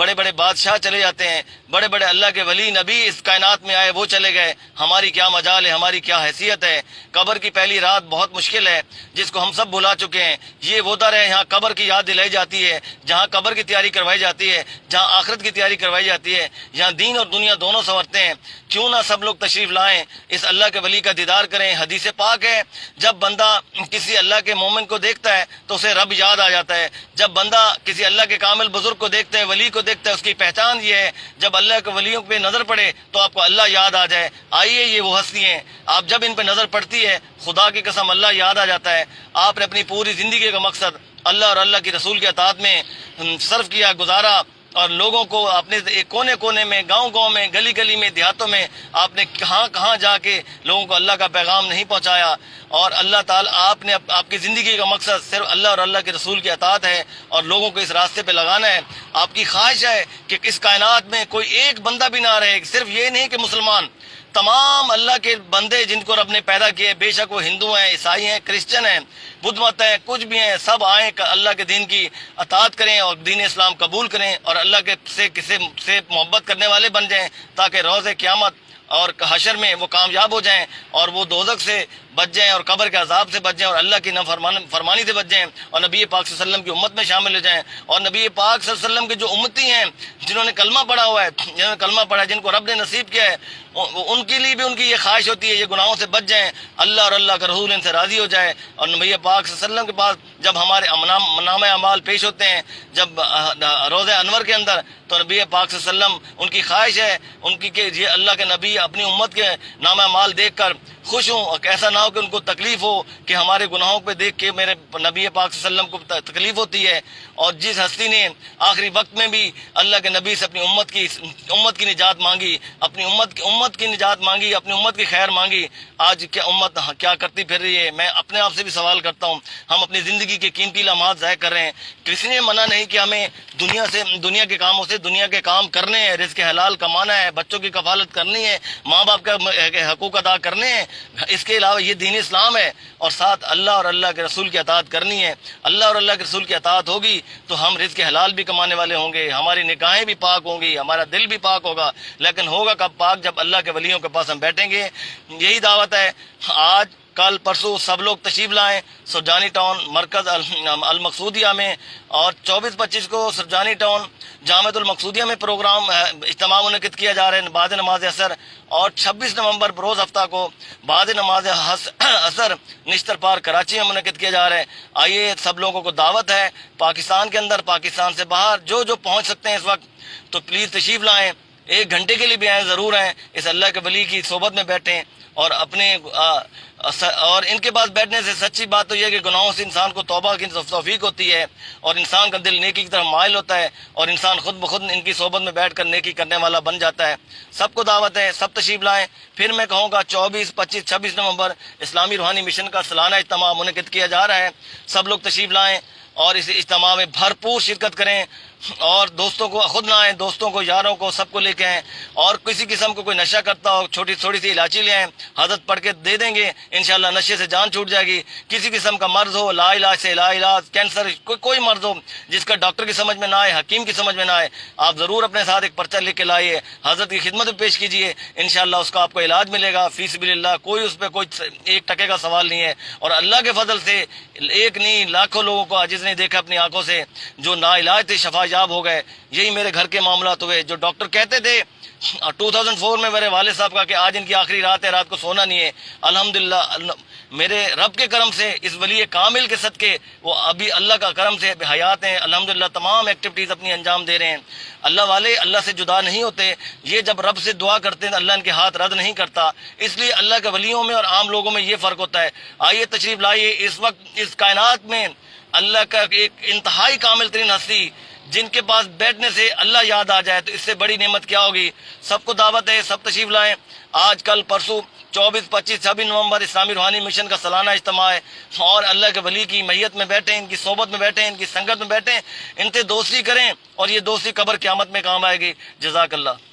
بڑے بڑے بادشاہ چلے جاتے ہیں، بڑے بڑے اللہ کے ولی نبی اس کائنات میں آئے وہ چلے گئے، ہماری کیا مجال ہے، ہماری کیا حیثیت ہے۔ قبر کی پہلی رات بہت مشکل ہے جس کو ہم سب بھلا چکے ہیں۔ یہ وہ در ہے یہاں قبر کی یاد دلائی جاتی ہے، جہاں قبر کی تیاری کروائی جاتی ہے، جہاں آخرت کی تیاری کروائی جاتی ہے، یہاں دین اور دنیا دونوں سنورتے ہیں۔ کیوں نہ سب لوگ تشریف لائیں، اس اللہ کے ولی کا دیدار کریں۔ حدیث پاک ہے جب بندہ کسی اللہ کے مومن کو دیکھتا ہے تو اسے رب یاد آ جاتا ہے۔ جب بندہ کسی اللہ کے کامل بزرگ کو دیکھتا ہے، ولی کو دیکھتا ہے، اس کی پہچان یہ ہے جب اللہ کے ولیوں پہ نظر پڑے تو آپ کو اللہ یاد آ جائے۔ آئیے یہ وہ ہستی ہیں، آپ جب ان پہ نظر پڑتی ہے خدا کی قسم اللہ یاد آ جاتا ہے۔ آپ نے اپنی پوری زندگی کا مقصد اللہ اور اللہ کی رسول کے اطاعت میں صرف کیا، گزارا، اور لوگوں کو اپنے کونے کونے میں، گاؤں گاؤں میں، گلی گلی میں، دیہاتوں میں آپ نے کہاں کہاں جا کے لوگوں کو اللہ کا پیغام نہیں پہنچایا۔ اور اللہ تعالیٰ آپ کی زندگی کا مقصد صرف اللہ اور اللہ کے رسول کی اطاعت ہے اور لوگوں کو اس راستے پہ لگانا ہے۔ آپ کی خواہش ہے کہ اس کائنات میں کوئی ایک بندہ بھی نہ رہے، صرف یہ نہیں کہ مسلمان، تمام اللہ کے بندے جن کو رب نے پیدا کیے، بے شک وہ ہندو ہیں، عیسائی ہیں، کرسچن ہیں، بدھ مت ہیں، کچھ بھی ہیں، سب آئیں اللہ کے دین کی اطاعت کریں اور دین اسلام قبول کریں اور اللہ کے سے محبت کرنے والے بن جائیں تاکہ روز قیامت اور حشر میں وہ کامیاب ہو جائیں اور وہ دوزخ سے بچ جائیں اور قبر کے عذاب سے بچ جائیں اور اللہ کی فرمانی سے بچ جائیں اور نبی پاک صلی اللہ علیہ وسلم کی امت میں شامل ہو جائیں۔ اور نبی پاک صلی اللہ علیہ وسلم کے جو امتی ہیں، جنہوں نے کلمہ پڑھا ہوا ہے، جنہوں نے کلمہ پڑھا ہے، جن کو رب نے نصیب کیا ہے، ان کے لیے بھی ان کی یہ خواہش ہوتی ہے یہ گناہوں سے بچ جائیں، اللہ اور اللہ کا رسول ان سے راضی ہو جائے۔ اور نبی پاک صلی اللہ علیہ وسلم کے پاس جب ہمارے نامہ اعمال پیش ہوتے ہیں، جب روزہ انور کے اندر، تو نبی پاک صلی اللہ علیہ وسلم ان کی خواہش ہے ان کی کہ یہ اللہ کے نبی اپنی امت کے نامہ اعمال دیکھ کر خوش ہوں، اور ایسا نہ ہو کہ ان کو تکلیف ہو کہ ہمارے گناہوں پہ دیکھ کے میرے نبی پاک صلی اللہ علیہ وسلم کو تکلیف ہوتی ہے۔ اور جس ہستی نے آخری وقت میں بھی اللہ کے نبی سے اپنی امت کی نجات مانگی، اپنی امت کی نجات مانگی، اپنی امت کی خیر مانگی، آج کیا امت کیا کرتی پھر رہی ہے؟ میں اپنے آپ سے بھی سوال کرتا ہوں، ہم اپنی زندگی کے قیمتی لمحات ضائع کر رہے ہیں۔ کسی نے منع نہیں کہ ہمیں دنیا کے کاموں سے دنیا کے کام کرنے ہیں، رزق حلال کمانا ہے، بچوں کی کفالت کرنی ہے، ماں باپ کا حقوق ادا کرنے ہیں، اس کے علاوہ یہ دین اسلام ہے، اور ساتھ اللہ اور اللہ کے رسول کی اطاعت کرنی ہے۔ اللہ اور اللہ کے رسول کی اطاعت ہوگی تو ہم رزق حلال بھی کمانے والے ہوں گے، ہماری نگاہیں بھی پاک ہوں گی، ہمارا دل بھی پاک ہوگا۔ لیکن ہوگا کب پاک؟ جب اللہ کے ولیوں کے پاس ہم بیٹھیں گے۔ یہی دعوت ہے۔ آج کل پرسوں سب لوگ تشریف لائیں سرجانی ٹاؤن مرکز المقصودیہ میں، اور 24-25 کو سرجانی ٹاؤن جامعۃ المقصودیہ میں پروگرام اجتماع منعقد کیا جا رہا ہے بعد نماز عصر، اور 26 نومبر بروز ہفتہ کو بعد نماز عصر نشتر پارک کراچی میں منعقد کیا جا رہا ہے۔ آئیے، سب لوگوں کو دعوت ہے، پاکستان کے اندر، پاکستان سے باہر، جو پہنچ سکتے ہیں اس وقت تو پلیز تشریف لائیں۔ 1 گھنٹے کے لیے بھی آئیں، ضرور آئیں، اس اللہ کے ولی کی صحبت میں بیٹھیں، اور اور ان کے پاس بیٹھنے سے سچی بات تو یہ ہے کہ گناہوں سے انسان کو توبہ کی توفیق ہوتی ہے اور انسان کا دل نیکی کی طرف مائل ہوتا ہے، اور انسان خود بخود ان کی صحبت میں بیٹھ کر نیکی کرنے والا بن جاتا ہے۔ سب کو دعوت ہے، سب تشریف لائیں۔ پھر میں کہوں گا 24، 25، 26 نومبر اسلامی روحانی مشن کا سالانہ اجتماع منعقد کیا جا رہا ہے۔ سب لوگ تشریف لائیں اور اس اجتماع میں بھرپور شرکت کریں، اور دوستوں کو خود نہ آئیں، دوستوں کو، یاروں کو، سب کو لے کے آئیں۔ اور کسی قسم کو کوئی نشہ کرتا ہو، تھوڑی سی الائچی لے آئیں، حضرت پڑھ کے دے دیں گے، انشاءاللہ نشے سے جان چھوٹ جائے گی۔ کسی قسم کا مرض ہو، لا علاج سے لا علاج، کینسر، کوئی مرض ہو جس کا ڈاکٹر کی سمجھ میں نہ آئے، حکیم کی سمجھ میں نہ آئے، آپ ضرور اپنے ساتھ ایک پرچہ لے کے لائیے، حضرت کی خدمت میں پیش کیجیے، انشاءاللہ اس کا آپ کو علاج ملے گا فی سبیل اللہ۔ کوئی اس پہ کوئی 1 ٹکے کا سوال نہیں ہے، اور اللہ کے فضل سے 1 نہیں لاکھوں لوگوں کو جس نے دیکھا اپنی آنکھوں سے جو نا علاج تھے شفا یاب ہو گئے۔ یہی میرے گھر کے معاملات ہوئے، جو ڈاکٹر کہتے تھے 2004 میں میرے والد صاحب کا کہ آج ان کی آخری رات ہے، رات کو سونا نہیں ہے، الحمدللہ میرے رب کے کرم سے، اس ولی کامل کے صدقے وہ ابھی اللہ کا کرم سے حیات ہیں، الحمدللہ تمام ایکٹیویٹیز اپنی انجام دے رہے ہیں۔ اللہ والے اللہ سے جدا نہیں ہوتے، یہ جب رب سے دعا کرتے ہیں اللہ ان کے ہاتھ رد نہیں کرتا، اس لیے اللہ کے ولیوں میں اور عام لوگوں میں یہ فرق ہوتا ہے۔ آئیے تشریف لائیے، اس وقت اس کائنات میں اللہ کا ایک انتہائی کامل ترین ہستی جن کے پاس بیٹھنے سے اللہ یاد آ جائے تو اس سے بڑی نعمت کیا ہوگی۔ سب کو دعوت ہے، سب تشریف لائیں۔ آج کل پرسوں 24، 25، 26 نومبر اسلامی روحانی مشن کا سالانہ اجتماع ہے، اور اللہ کے ولی کی میت میں بیٹھیں، ان کی صحبت میں بیٹھیں، ان کی سنگت میں بیٹھیں، ان سے دوستی کریں، اور یہ دوستی قبر قیامت میں کام آئے گی۔ جزاک اللہ۔